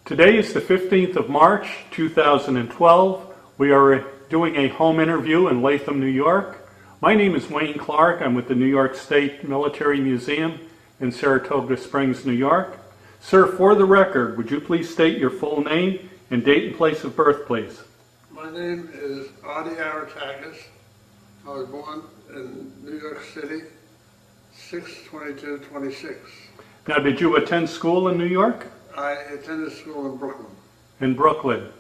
Today is the 15th of March, 2012. We are doing a home interview in Latham, New York. My name is Wayne Clark. I'm with the New York State Military Museum in Saratoga Springs, New York. Sir, for the record, would you please state your full name and date and place of birth, please? My name is Artie Aretakis. I was born in New York City, 6/22/26. Now, did you attend school in New York? I attended school in Brooklyn. In Brooklyn.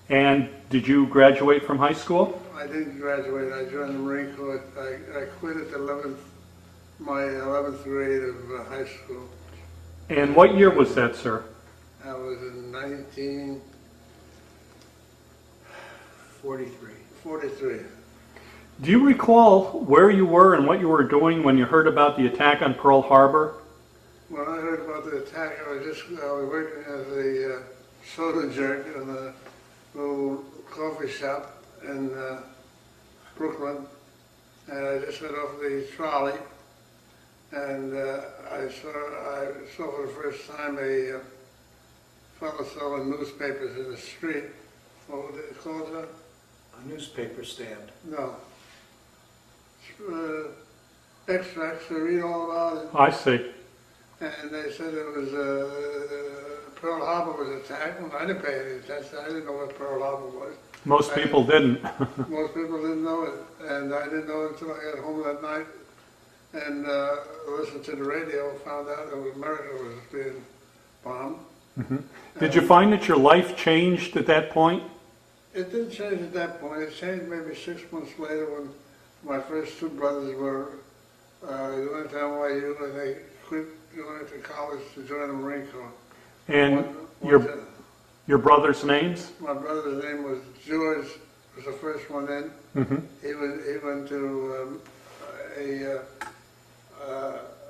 And did you graduate from high school? I didn't graduate. I joined the Marine Corps. I quit at my 11th grade of high school. And what year was that, sir? I was in 1943. Do you recall where you were and what you were doing when you heard about the attack on Pearl Harbor? When I heard about the attack, I was working as a soda jerk in a little coffee shop in Brooklyn, and I just got off the trolley, and I saw for the first time a fellow selling newspapers in the street. What would they call it? A newspaper stand. No. Extracts to read all about it. I see. And they said it was Pearl Harbor was attacked, and I didn't pay any attention. I didn't know what Pearl Harbor was. Most people didn't. Most people didn't know it, and I didn't know it until I got home that night and listened to the radio, found out that America was being bombed. Mm-hmm. Did you find that your life changed at that point? It didn't change at that point. It changed maybe 6 months later when my first two brothers were going to NYU, and they quit going to college to join the Marine Corps. And your brothers' names? My brother's name was George, was the first one in. Mm-hmm. He went to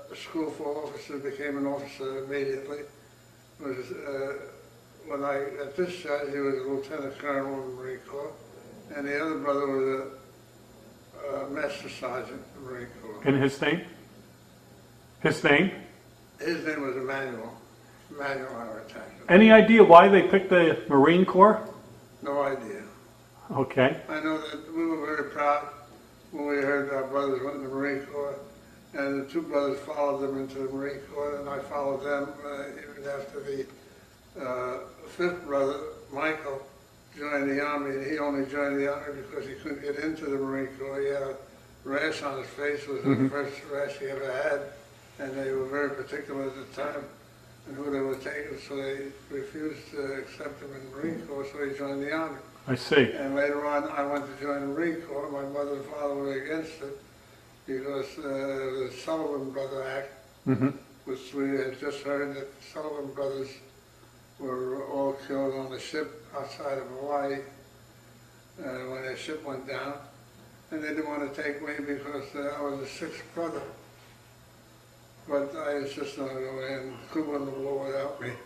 a school for officers, became an officer immediately. At discharge, he was a lieutenant colonel in the Marine Corps, and the other brother was a master sergeant in the Marine Corps. And his name? His name? His name was Emmanuel Aretakis. Any idea why they picked the Marine Corps? No idea. Okay. I know that we were very proud when we heard our brothers went in the Marine Corps, and the two brothers followed them into the Marine Corps, and I followed them even after the fifth brother, Michael, joined the Army, and he only joined the Army because he couldn't get into the Marine Corps. He had a rash on his face. It was the first rash he ever had, and they were very particular at the time and who they were taking, so they refused to accept him in the Marine Corps, so he joined the Army. I see. And later on, I went to join the Marine Corps. My mother and father were against it because the Sullivan Brother Act, which we had just heard that the Sullivan brothers were all killed on a ship outside of Hawaii when their ship went down. And they didn't want to take me because I was the sixth brother. But I insisted on going in. Couldn't win the war without me.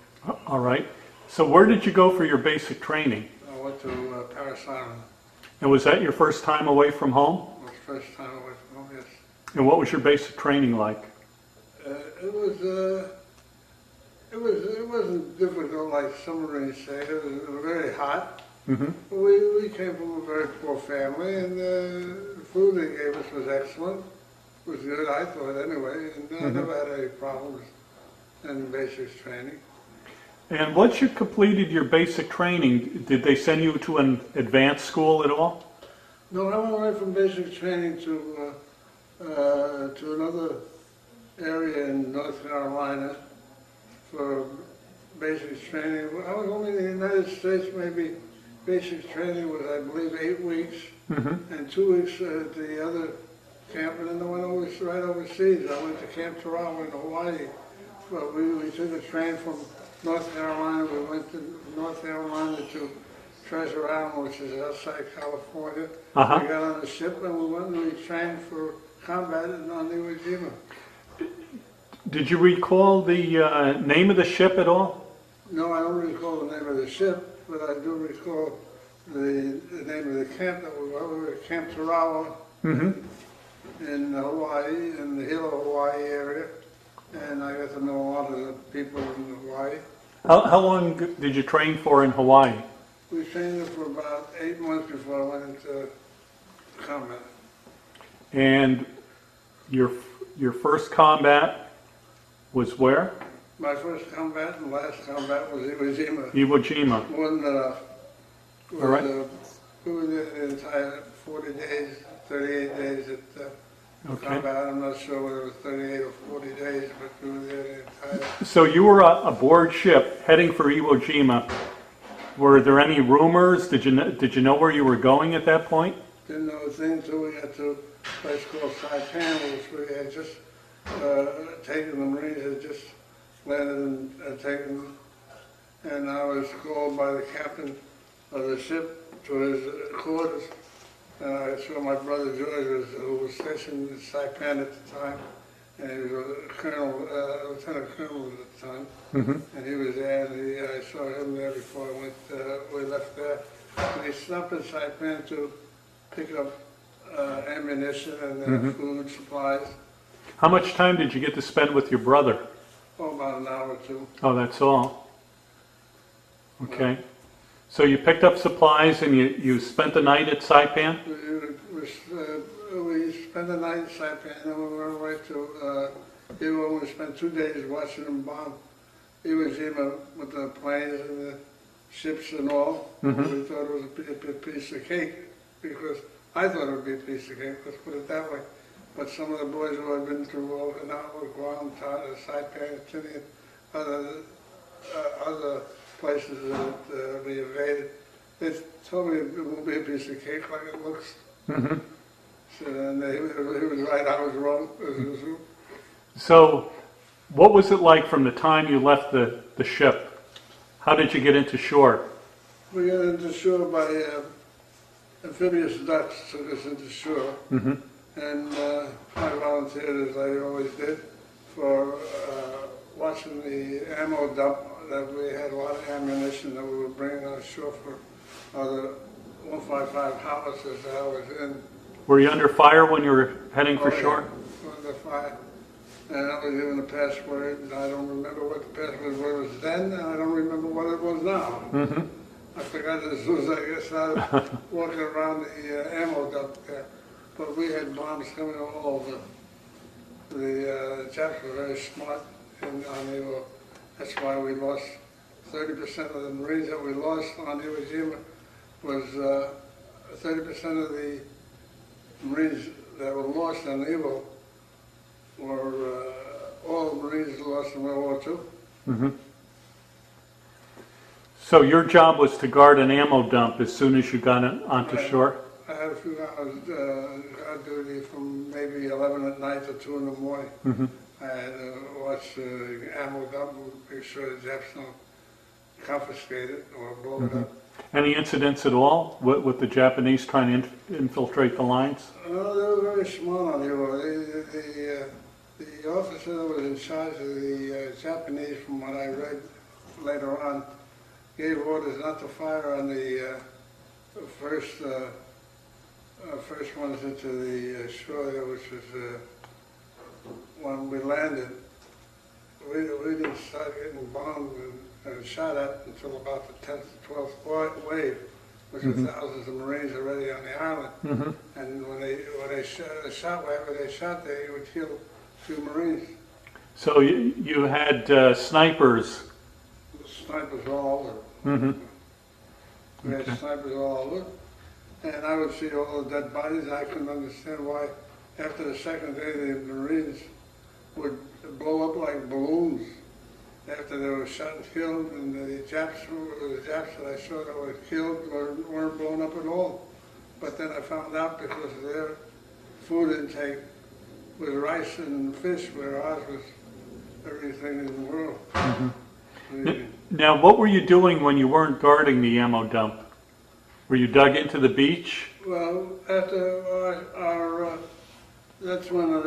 All right. So where did you go for your basic training? I went to Paris Island. And was that your first time away from home? It was the first time away from home, yes. And what was your basic training like? It wasn't difficult like some Marines say. It was very hot. Mm-hmm. We came from a very poor family, and the food they gave us was excellent. It was good, I thought, anyway, and I never had any problems in basics training. And once you completed your basic training, did they send you to an advanced school at all? No, I went right from basic training to another area in North Carolina for basic training. I was only in the United States, maybe basic training was, I believe, 8 weeks, and 2 weeks at the other camp, and then I went right overseas. I went to Camp Tarawa in Hawaii. But we took a train from North Carolina. We went to North Carolina to Treasure Island, which is outside California. We got on a ship and we went and we trained for combat on Iwo Jima. Did you recall the name of the ship at all? No, I don't recall the name of the ship, but I do recall the name of the camp that we were. We were at Camp Tarawa in Hawaii, in the Hilo, Hawaii area. And I got to know a lot of the people in Hawaii. How long did you train for in Hawaii? We trained for about 8 months before I went into combat. And your first combat was where? My first combat and last combat was Iwo Jima. Iwo Jima. More than enough. All right. We were there the entire 40 days, 38 days at Okay. combat. I'm not sure whether it was 38 or 40 days, but we were there the entire... So you were aboard ship heading for Iwo Jima. Were there any rumors? Did you know where you were going at that point? Didn't know a thing until we got to a place called Saipan, which we had just taken. The Marines had just landed and taken them. And I was called by the captain of the ship to his quarters. And I saw my brother George, who was stationed in Saipan at the time. And he was a colonel, lieutenant colonel at the time. Mm-hmm. And he was there, and I saw him there before we left there. And he stopped in Saipan to pick up ammunition and food supplies. How much time did you get to spend with your brother? Oh, about an hour or two. Oh, that's all. Okay. So you picked up supplies and you spent the night at Saipan? We spent the night in Saipan, and we went away to Iwo. We spent 2 days watching them bomb Iwo Jima with the planes and the ships and all. Mm-hmm. We thought it was a piece of cake, because I thought it would be a piece of cake, let's put it that way. But some of the boys who had been through Okinawa, Guam, Saipan, Tinian, other places that we invaded, they told me it won't be a piece of cake like it looks. Mm-hmm. So, and he was right, I was wrong. So what was it like from the time you left the ship? How did you get into shore? We got into shore by amphibious ducks, took us into shore. Mm-hmm. And I volunteered, as I always did, for watching the ammo dump. That we had a lot of ammunition that we were bringing on shore for other 155 howitzers that I was in. Were you under fire when you were heading for shore? Yeah, under fire. And I was given a password, and I don't remember what the password was then, and I don't remember what it was now. Mm-hmm. I forgot it as soon as I started walking around the ammo dump there. But we had bombs coming all over. The Japs were very smart on Iwo. That's why we lost 30% of the Marines that we lost on Iwo Jima. Was 30% of the Marines that were lost on Iwo were all the Marines lost in World War II. Mm-hmm. So your job was to guard an ammo dump as soon as you got onto shore? I had a few hours guard duty from maybe 11 at night to 2 in the morning. Mm-hmm. I had to watch the ammo dump and make sure the Japs don't confiscate it or blow it up. Any incidents at all with the Japanese trying to infiltrate the lines? No, they were very smart on Iwo. The officer that was in charge of the Japanese, from what I read later on, gave orders not to fire on the first ones into the shore there, which was when we landed. We didn't start getting bombed and shot at until about the 10th or 12th wave, which was thousands of Marines already on the island. Mm-hmm. And when they shot wherever they shot there, you would kill a few Marines. So you had snipers. Snipers all over. Mm-hmm. We had snipers all over. And I would see all the dead bodies. I couldn't understand why after the second day the Marines would blow up like balloons after they were shot and killed, and the Japs that I saw that were killed weren't blown up at all. But then I found out because their food intake was rice and fish, where ours was everything in the world. Mm-hmm. Now, what were you doing when you weren't guarding the ammo dump? Were you dug into the beach? Well, after our that's when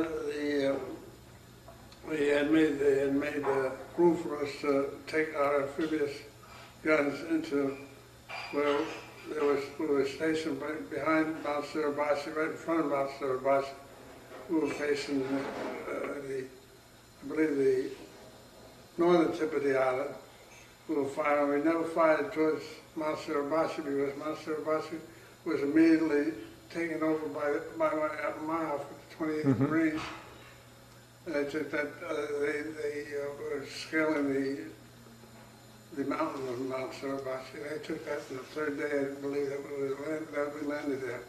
they had made room for us to take our amphibious guns into where we were stationed behind Mount Surabaya, right in front of Mount Surabaya. We were facing I believe the northern tip of the island, we were firing. We never fired towards Mount Suribachi because Mount Suribachi was immediately taken over by my outfit, the 28th Marines. And they took that, they were scaling the mountain of Mount Suribachi. They took that the third day, I believe, that we landed there.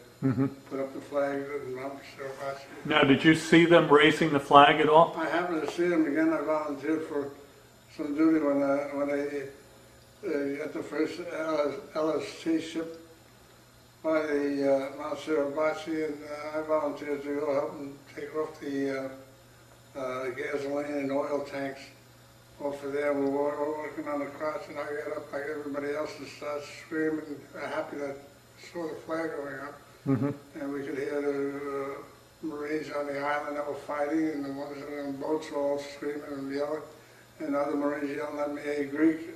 Put up the flag in Mount Suribachi. Now, did you see them raising the flag at all? I happened to see them again. I volunteered for some duty when they got the first LST ship by the Mount Suribachi, and I volunteered to go help them take off the gasoline and oil tanks off of there. We were working on the crotch, and I got up like everybody else and started screaming, happy that I saw the flag going up. And we could hear the Marines on the island that were fighting, and the ones on the boats were all screaming and yelling, and other Marines yelling at me, hey, Greek.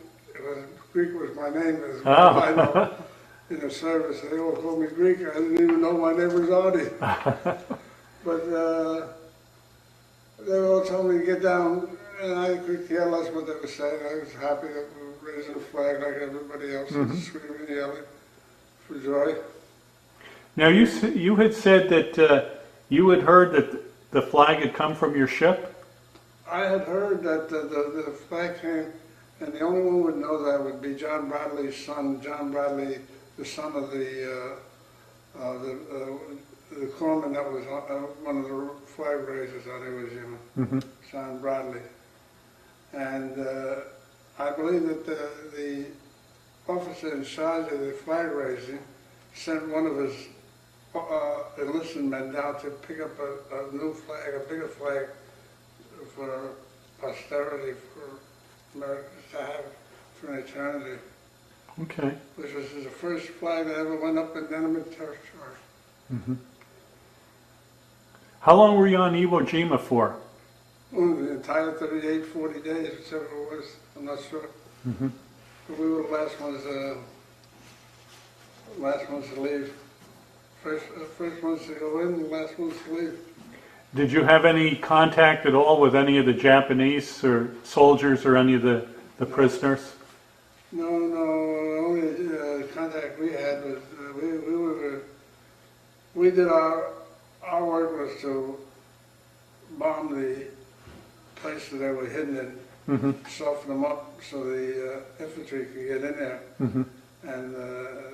Greek was my name, as well as I know, in the service. They all called me Greek. I didn't even know my name was Artie. But they all told me to get down, and I could care less what they were saying. I was happy that we were raising the flag like everybody else, screaming and yelling for joy. Now, you had said that you had heard that the flag had come from your ship? I had heard that the flag came, and the only one who would know that would be John Bradley's son, John Bradley, the son of the corpsman that was one of the flag raisers at Iwo Jima, John Bradley. And I believe that the officer in charge of the flag raising sent one of his enlisted men down to pick up a new flag, a bigger flag for posterity, for Americans to have for an eternity. Okay. Which was the first flag that ever went up in enemy territory. How long were you on Iwo Jima for? Oh, the entire 38, 40 days, whichever it was, I'm not sure. But we were the last ones to leave. First ones to go in, the last ones to leave. Did you have any contact at all with any of the Japanese or soldiers or any of the prisoners? No, the only contact we had was we did our work was to bomb the place that they were hidden in, soften them up so the infantry could get in there. And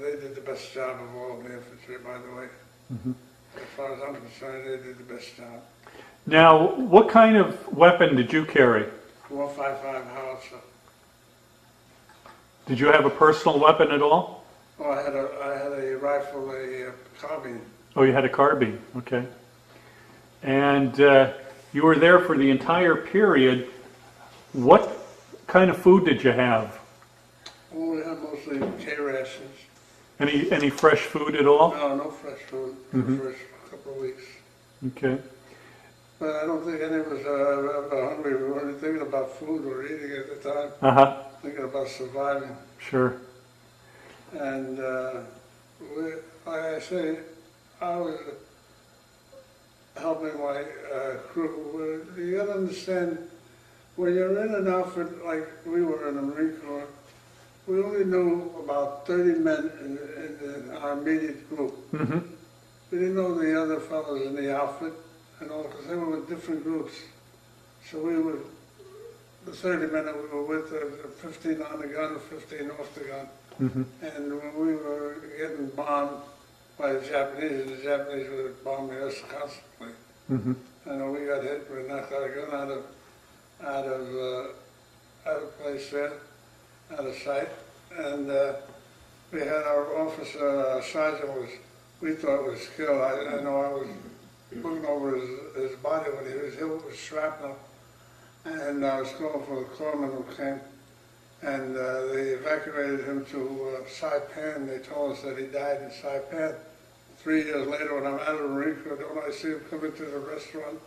they did the best job of all the infantry, by the way. As far as I'm concerned, they did the best job. Now, what kind of weapon did you carry? 4.55 howitzer. Did you have a personal weapon at all? Oh, I had a rifle, a carbine. Oh, you had a carbine, okay. And you were there for the entire period. What kind of food did you have? Oh, we had mostly K-rations. Any fresh food at all? No fresh food for the first couple of weeks. Okay. But I don't think any of us ever hungry. We weren't thinking about food or eating at the time. Thinking about surviving. Sure. And like I say, I was helping my crew. You got to understand, when you're in an outfit like we were in the Marine Corps, we only knew about 30 men in our immediate group. We didn't know the other fellows in the outfit and all, because they were with different groups. So we were, the 30 men that we were with, 15 on the gun, 15 off the gun. And when we were getting bombed by the Japanese, and the Japanese were bombing us constantly. And we got hit, we knocked our gun out of place there, out of sight. And we had our officer, sergeant we thought was killed. I know I was looking over his body when he was hit with shrapnel. And I was calling for the corpsman who came. And they evacuated him to Saipan. They told us that he died in Saipan. 3 years later, when I'm out of the Marine Corps, when I see him come into the restaurant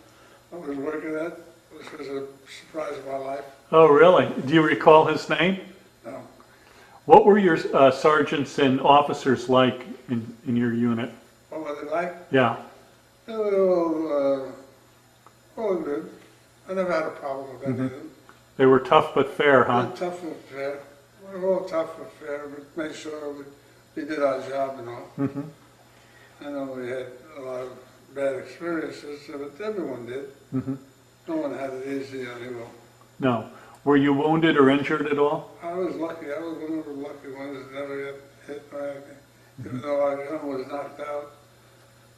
I was working at, which was a surprise of my life. Oh, really? Do you recall his name? No. What were your sergeants and officers like in your unit? What were they like? Yeah. They were all good. I never had a problem with any of them. They were tough but fair, huh? Tough and fair. We were all tough affair, but make sure we did our job and all. Mm-hmm. I know we had a lot of bad experiences, but everyone did. Mm-hmm. No one had it easy on Iwo. No. Were you wounded or injured at all? I was lucky. I was one of the lucky ones that never got hit by anything. Even though our gun was knocked out,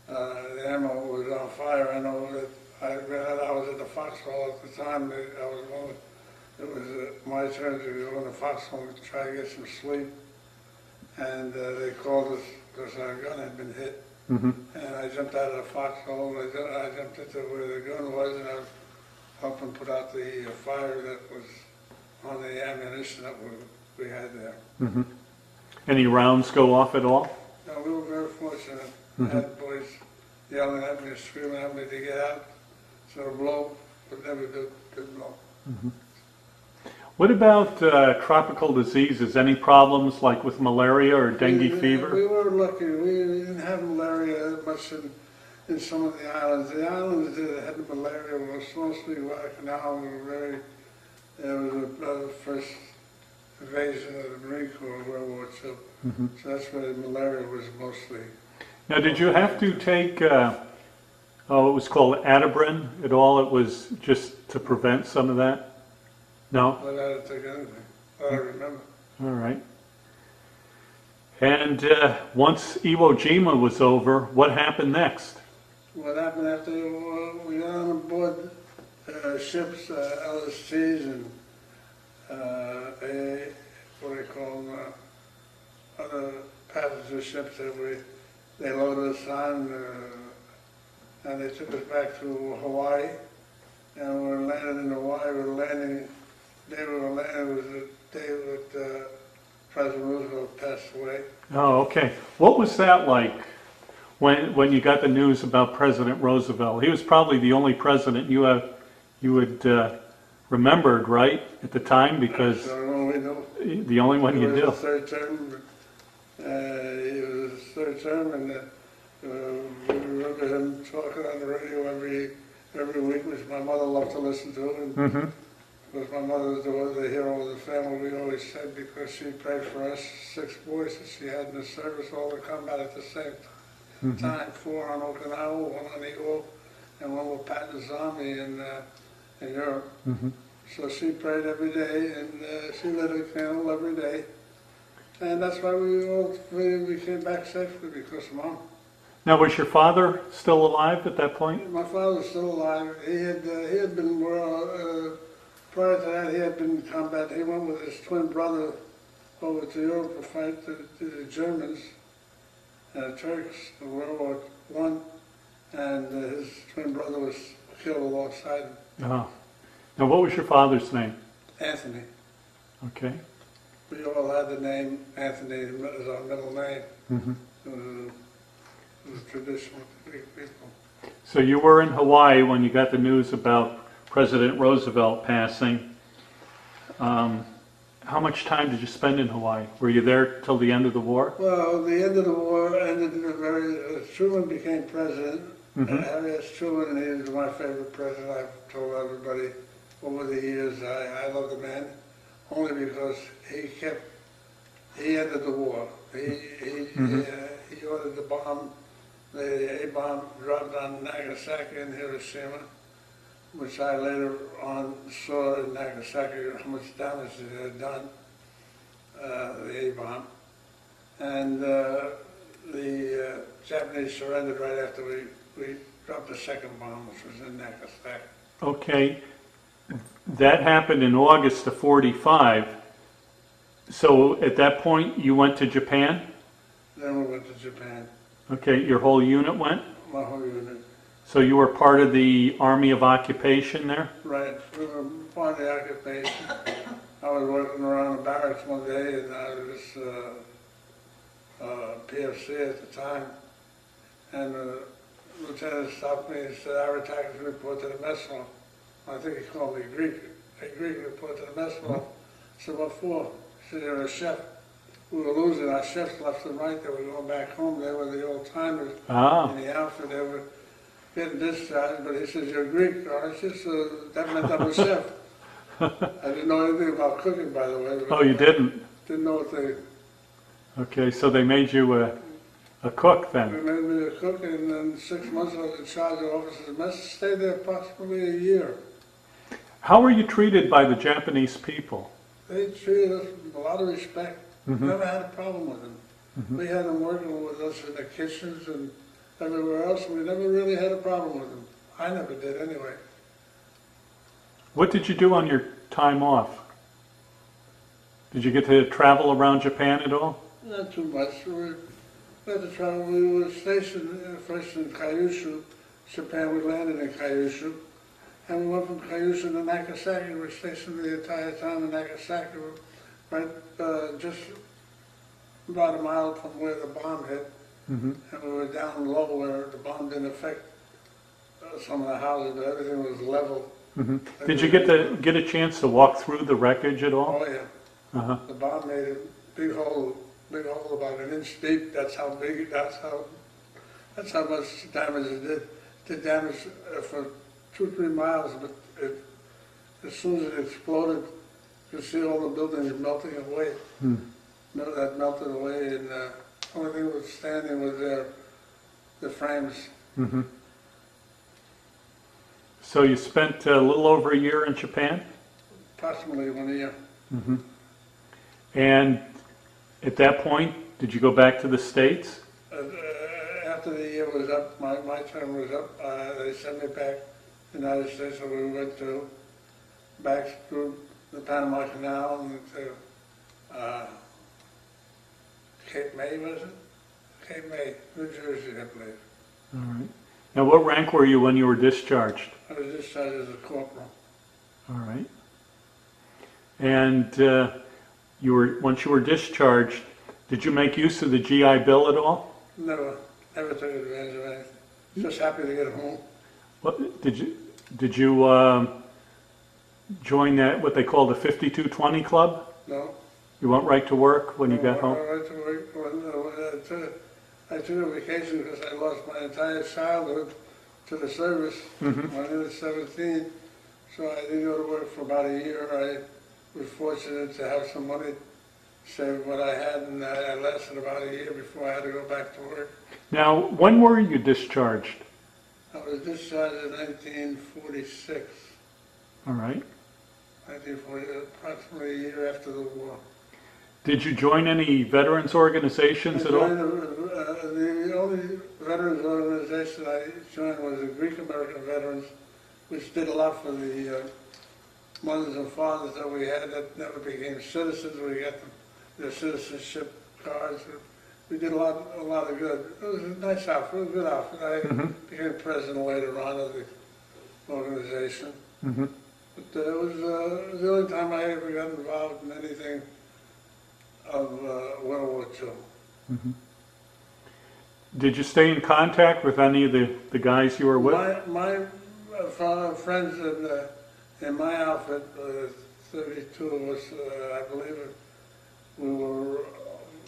the ammo was on fire. I know that I was at the foxhole at the time. It was my turn to go in the foxhole and try to get some sleep. And they called us because our gun had been hit. Mm-hmm. And I jumped out of the foxhole. I jumped into where the gun was, and I was helping put out the fire that was on the ammunition that we had there. Mm-hmm. Any rounds go off at all? No, we were very fortunate. Mm-hmm. I had boys yelling at me, screaming at me to get out, so to blow, but never did blow. Mm-hmm. What about tropical diseases? Any problems like with malaria or dengue fever? We were lucky. We didn't have malaria much in some of the islands. The islands that had malaria were mostly Guadalcanal. We were very, it was the first invasion of the Marine Corps in World War II. Mm-hmm. So that's where the malaria was mostly. Now, did you have to take, it was called Atabrin at all? It was just to prevent some of that? No? But I didn't take anything. I don't remember. All right. And once Iwo Jima was over, what happened next? What happened after we got on board ships, LSTs, and what do they call them, other passenger ships that they loaded us on, and they took us back to Hawaii, and we were landed in Hawaii. We were landing. It was the day that President Roosevelt passed away. Oh, okay. What was that like when you got the news about President Roosevelt? He was probably the only president you had remembered, right, at the time, because the only one you knew. He do. was his third term. He was his third term, and we remember him talking on the radio every week, which my mother loved to listen to. And Mm-hmm. because my mother was the hero of the family, we always said, because she prayed for us 6 boys that she had in the service, all to combat at the same time. 4 on Okinawa, 1 on Iwo, and 1 with Patton's army in Europe. Mm-hmm. So she prayed every day, and she lit a candle every day. And that's why we came back safely, because of Mom. Now, was your father still alive at that point? My father was still alive. He had been, prior to that, he had been in combat. He went with his twin brother over to Europe to fight the Germans and the Turks in World War I, and his twin brother was killed alongside him. Oh. Now, what was your father's name? Anthony. Okay. We all had the name Anthony as our middle name. Mm-hmm. It was traditional with Greek people. So you were in Hawaii when you got the news about President Roosevelt passing. How much time did you spend in Hawaii? Were you there till the end of the war? Well, the end of the war ended Truman became president. Mm-hmm. Harry S. Truman, and he was my favorite president. I've told everybody over the years I love the man, only because he ended the war. He ordered the bomb, the A-bomb dropped on Nagasaki and Hiroshima, which I later on saw in Nagasaki how much damage it had done, the A-bomb. And the Japanese surrendered right after we dropped the second bomb, which was in Nagasaki. Okay. That happened in August of '45. So at that point, you went to Japan? Then we went to Japan. Okay, your whole unit went? My whole unit. So you were part of the Army of Occupation there? Right, we were part of the occupation. I was working around the barracks one day, and I was PFC at the time, and the lieutenant stopped me and said, "Aretakis, report to the mess hall." I think he called me Greek. "Hey, Greek, report to the mess hall." I said, "What for?" He said, "You're a chef." We were losing our chefs left and right. They were going back home. They were the old timers in the outfit. They were getting discharged, but he says, "You're Greek." I said, "So that meant I was chef." I didn't know anything about cooking, by the way. Oh, you didn't? didn't know what they, Okay, so they made you a cook they then. made me a cook, and then 6 months I was in charge of officers' mess. Stayed there approximately a year. How were you treated by the Japanese people? They treated us with a lot of respect. Mhm. Never had a problem with them. We had them working with us in the kitchens and everywhere else, and we never really had a problem with them. I never did anyway. What did you do on your time off? Did you get to travel around Japan at all? Not too much. We had to travel. We were stationed first in Kyushu, Japan. We landed in Kyushu. And we went from Kyushu to Nagasaki. We were stationed the entire time in Nagasaki, right just about a mile from where the bomb hit. Mm-hmm. And we were down low where the bomb didn't affect some of the houses, but everything was level. Mm-hmm. Did you get a chance to walk through the wreckage at all? Oh yeah. Uh-huh. The bomb made a big hole about an inch deep. That's how big. That's how much damage it did. It did damage for 2-3 miles, but as soon as it exploded, you could see all the buildings melting away. Hmm. That melted away, and the only thing that was standing was the frames. Mm-hmm. So you spent a little over a year in Japan? Approximately 1 year. Mm-hmm. And at that point, did you go back to the States? After the year was up, my term was up, they sent me back to the United States, so we went back through the Panama Canal and to Cape May, was it? Cape May, New Jersey, I believe. All right. Now, what rank were you when you were discharged? I was discharged as a corporal. All right. And once you were discharged, did you make use of the GI Bill at all? Never took advantage of anything. Just happy to get home. What, did you join that, what they call the 5220 Club? No. You went right to work when you got home? I went to work when I took a vacation because I lost my entire childhood to the service Mm-hmm. when I was 17. So I didn't go to work for about a year. I was fortunate to have some money, save what I had, and I lasted about a year before I had to go back to work. Now, when were you discharged? I was discharged in 1946. All right. 1940, approximately a year after the war. Did you join any veterans organizations at all? The only veterans organization I joined was the Greek American Veterans, which did a lot for the mothers and fathers that we had that never became citizens. We got their citizenship cards. We did a lot of good. It was a nice outfit, it was a good outfit. I became president later on of the organization. Mm-hmm. But it was the only time I ever got involved in anything of World War II. Mm-hmm. Did you stay in contact with any of the guys you were with? My friends in my outfit, 32 of us, I believe we were,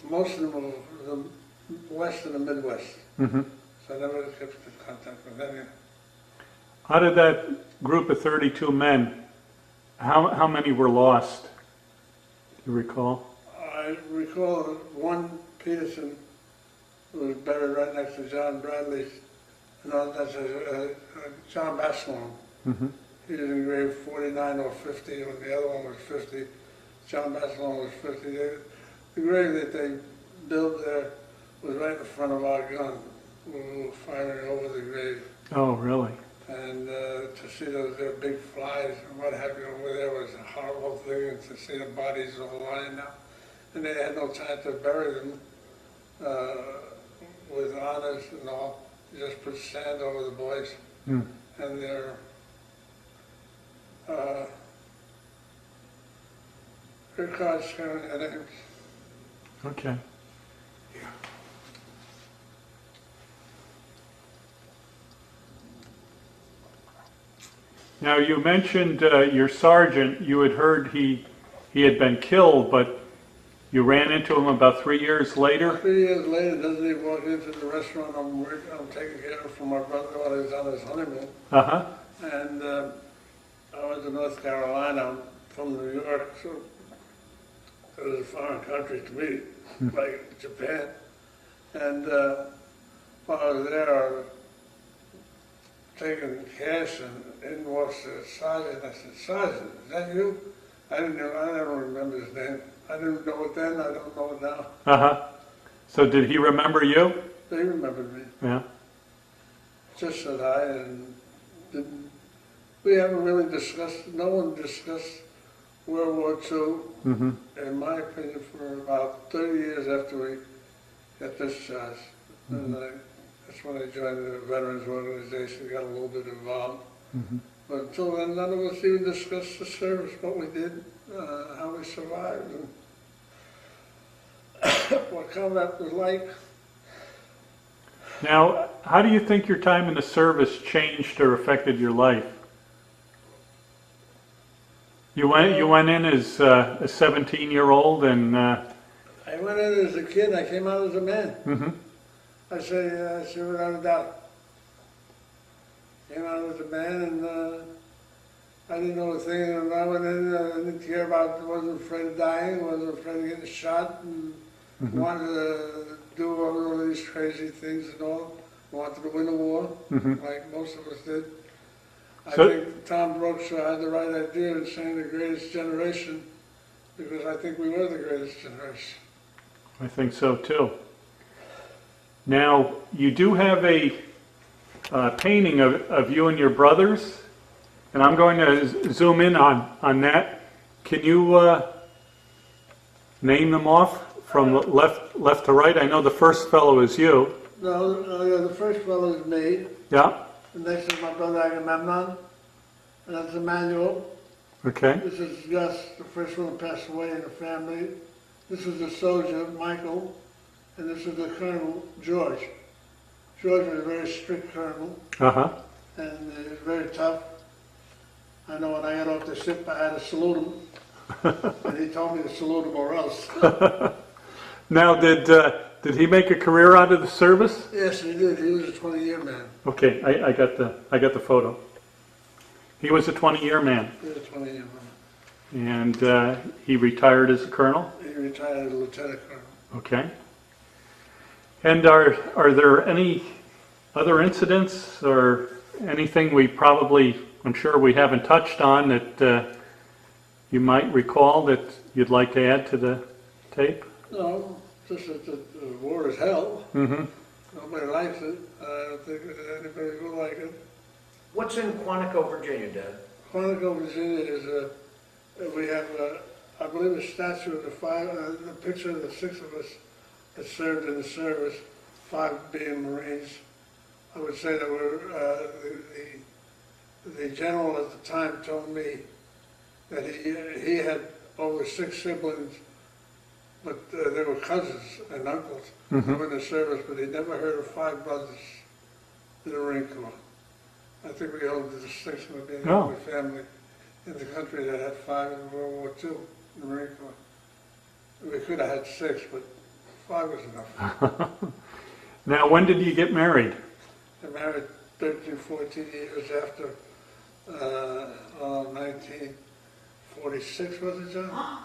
most of them were the West and the Midwest. Mm-hmm. So I never kept in contact with any. Out of that group of 32 men, how many were lost? Do you recall? I recall one Peterson who was buried right next to John Bradley's. No, that's John Baslon. Mm-hmm. He was engraved 49 or 50, and the other one was 50. John Baslon was 50. The grave that they built there was right in front of our gun. We were firing over the grave. Oh, really? And to see those big flies and what have you over there was a horrible thing, and to see the bodies all lying out. And they had no time to bury them with honors and all. They just put sand over the boys. Mm. And their cards showing their names. Okay. Now, you mentioned your sergeant. You had heard he had been killed, but you ran into him about 3 years later? 3 years later, doesn't he walk into the restaurant I'm taking care of for my brother while he was on his honeymoon. Uh-huh. And I went to North Carolina. I'm from New York, so it was a foreign country to me, like Japan. And while I was there, I was taking cash and in walks Sergeant. I said, "Sergeant, is that you?" I didn't know. I don't remember his name. I didn't know it then. I don't know it now. Uh-huh. So did he remember you? They remembered me. Yeah. Just said hi, and we haven't really discussed. No one discussed World War II, Mm-hmm. in my opinion, for about 30 years after we got discharged. And that's when I joined the Veterans Organization, got a little bit involved. Mm-hmm. But until then, none of us even discussed the service, what we did, how we survived, and what combat was like. Now, how do you think your time in the service changed or affected your life? You went in as a 17-year-old and I went in as a kid, I came out as a man. mm-hmm. I say without a doubt. Came out as a man, and I didn't know a thing. And I went in, I didn't care about, wasn't afraid of dying, wasn't afraid of getting shot, and wanted to do all of these crazy things and all. Wanted to win a war, like most of us did. I think Tom Brooks had the right idea in saying the greatest generation, because I think we were the greatest generation. I think so too. Now, you do have a painting of you and your brothers, and I'm going to zoom in on that. Can you name them off from left to right? I know the first fellow is you. No, yeah, the first fellow is me. Yeah. The next is my brother Agamemnon, and that's Emmanuel. Okay. This is Gus, the first one to pass away in the family. This is the soldier, Michael, and this is the colonel, George. George was a very strict colonel, Uh-huh. and he was very tough. I know when I got off the ship, I had to salute him, and he told me to salute him or else. Now, did he make a career out of the service? Yes, he did. He was a 20-year man. Okay, I got the photo. He was a 20-year man, He was a 20-year man. and he retired as a colonel. He retired as a lieutenant colonel. Okay. And are there any other incidents or anything I'm sure we haven't touched on that you might recall that you'd like to add to the tape? No, just that the war is hell. Mm-hmm. Nobody likes it. I don't think that anybody will like it. What's in Quantico, Virginia, Dad? Quantico, Virginia is we have, I believe, a statue of the picture of the 6 of us that served in the service, 5 being Marines. I would say that the general at the time told me that he had over 6 siblings, but they were cousins and uncles who were in the service, but he never heard of 5 brothers in the Marine Corps. I think we hold the distinction of being the only family in the country that had 5 in World War II in the Marine Corps. We could have had 6, but 5 was enough. Now, when did you get married? I married 13, 14 years after 1946, was it, John?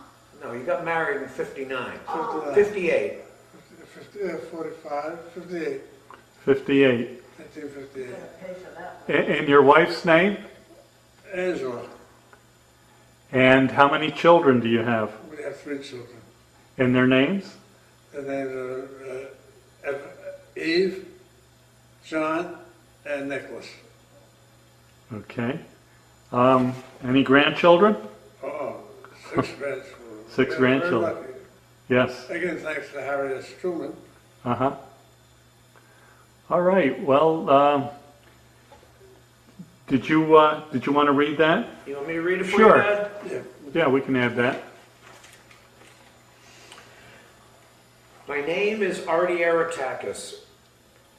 No, you got married in 59. 59. 58. 45, 58, 58. 1958. And your wife's name? Angela, And how many children do you have? we have 3 children. And their names? The names are Eve, John, and Nicholas. Okay. Any grandchildren? Oh, 6 grandchildren. 6 We are very grandchildren. lucky. Yes. Again, thanks to Harry S. Truman. Uh-huh. All right. Well, did you want to read that? You want me to read it for Sure. you, Dad? Yeah. Yeah, we can add that. My name is Artie Aretakis.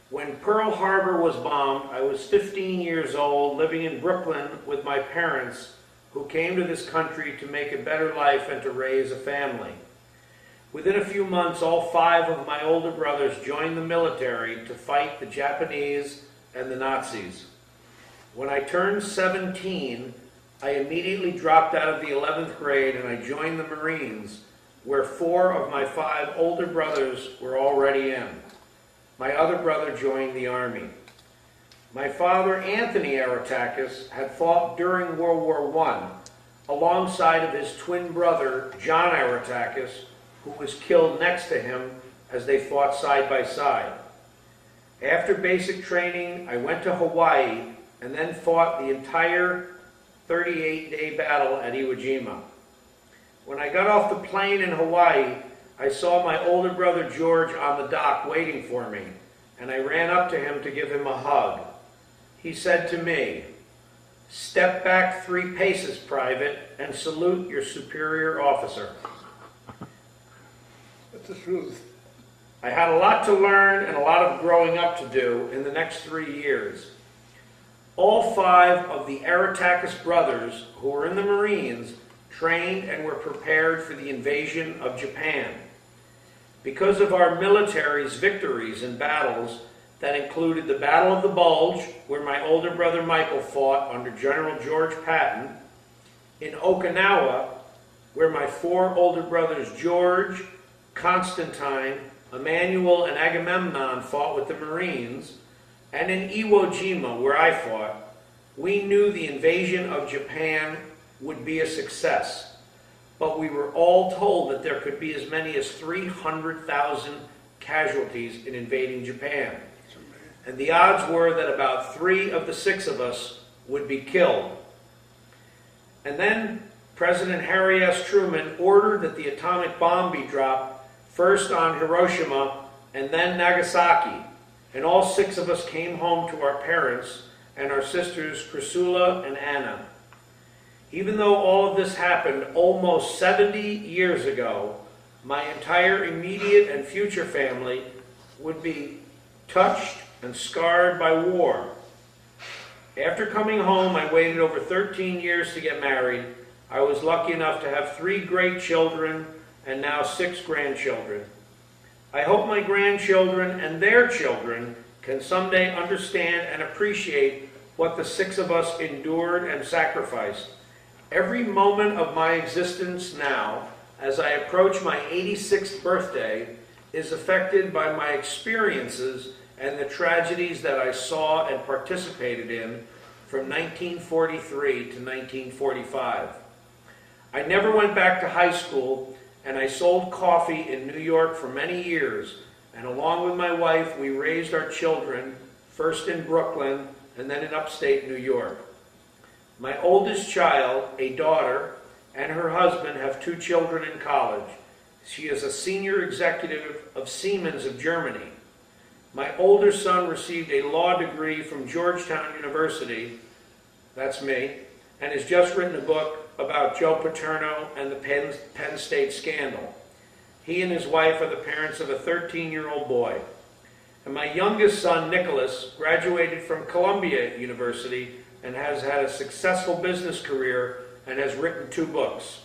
When Pearl Harbor was bombed, I was 15 years old, living in Brooklyn with my parents, who came to this country to make a better life and to raise a family. Within a few months, all 5 of my older brothers joined the military to fight the Japanese and the Nazis. When I turned 17, I immediately dropped out of the 11th grade and I joined the Marines, where 4 of my 5 older brothers were already in. My other brother joined the Army. My father, Anthony Aretakis, had fought during World War I alongside of his twin brother, John Aretakis, who was killed next to him as they fought side by side. After basic training, I went to Hawaii and then fought the entire 38-day battle at Iwo Jima. When I got off the plane in Hawaii, I saw my older brother George on the dock waiting for me, and I ran up to him to give him a hug. He said to me, "Step back 3 paces, Private, and salute your superior officer." That's the truth. I had a lot to learn and a lot of growing up to do in the next 3 years. All 5 of the Aretakis brothers who were in the Marines trained and were prepared for the invasion of Japan. Because of our military's victories in battles that included the Battle of the Bulge, where my older brother Michael fought under General George Patton, in Okinawa, where my 4 older brothers George, Constantine, Emmanuel, and Agamemnon fought with the Marines, and in Iwo Jima, where I fought, we knew the invasion of Japan would be a success, but we were all told that there could be as many as 300,000 casualties in invading Japan. And the odds were that about 3 of the 6 of us would be killed. And then President Harry S. Truman ordered that the atomic bomb be dropped first on Hiroshima and then Nagasaki. And all 6 of us came home to our parents and our sisters Priscilla and Anna. Even though all of this happened almost 70 years ago, my entire immediate and future family would be touched and scarred by war. After coming home, I waited over 13 years to get married. I was lucky enough to have 3 great children and now 6 grandchildren. I hope my grandchildren and their children can someday understand and appreciate what the 6 of us endured and sacrificed. Every moment of my existence now, as I approach my 86th birthday, is affected by my experiences and the tragedies that I saw and participated in from 1943 to 1945. I never went back to high school, and I sold coffee in New York for many years, and along with my wife, we raised our children, first in Brooklyn and then in upstate New York. My oldest child, a daughter, and her husband have 2 children in college. She is a senior executive of Siemens of Germany. My older son received a law degree from Georgetown University, that's me, and has just written a book about Joe Paterno and the Penn State scandal. He and his wife are the parents of a 13-year-old boy. And my youngest son, Nicholas, graduated from Columbia University and has had a successful business career and has written 2 books.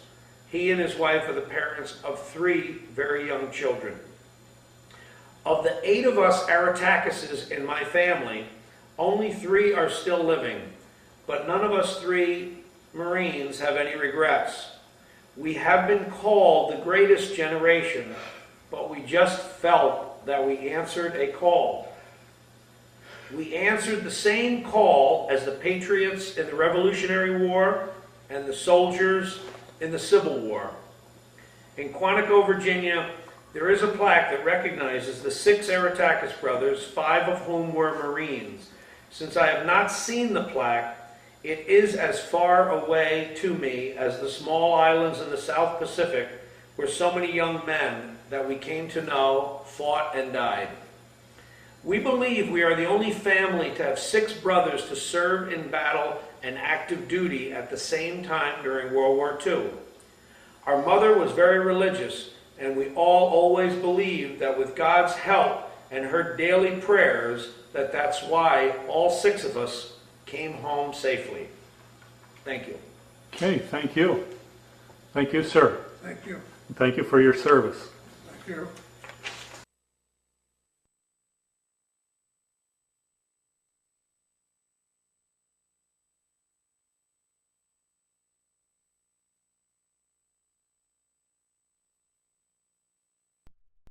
He and his wife are the parents of 3 very young children. Of the 8 of us Aretakises in my family, only 3 are still living, but none of us 3 Marines have any regrets. We have been called the greatest generation, but we just felt that we answered a call. We answered the same call as the patriots in the Revolutionary War and the soldiers in the Civil War. In Quantico, Virginia, there is a plaque that recognizes the 6 Aretakis brothers, 5 of whom were Marines. Since I have not seen the plaque, it is as far away to me as the small islands in the South Pacific where so many young men that we came to know fought and died. We believe we are the only family to have 6 brothers to serve in battle and active duty at the same time during World War II. Our mother was very religious, and we all always believed that with God's help and her daily prayers, that's why all 6 of us came home safely. Thank you. Okay, thank you. Thank you, sir. Thank you. Thank you for your service. Thank you.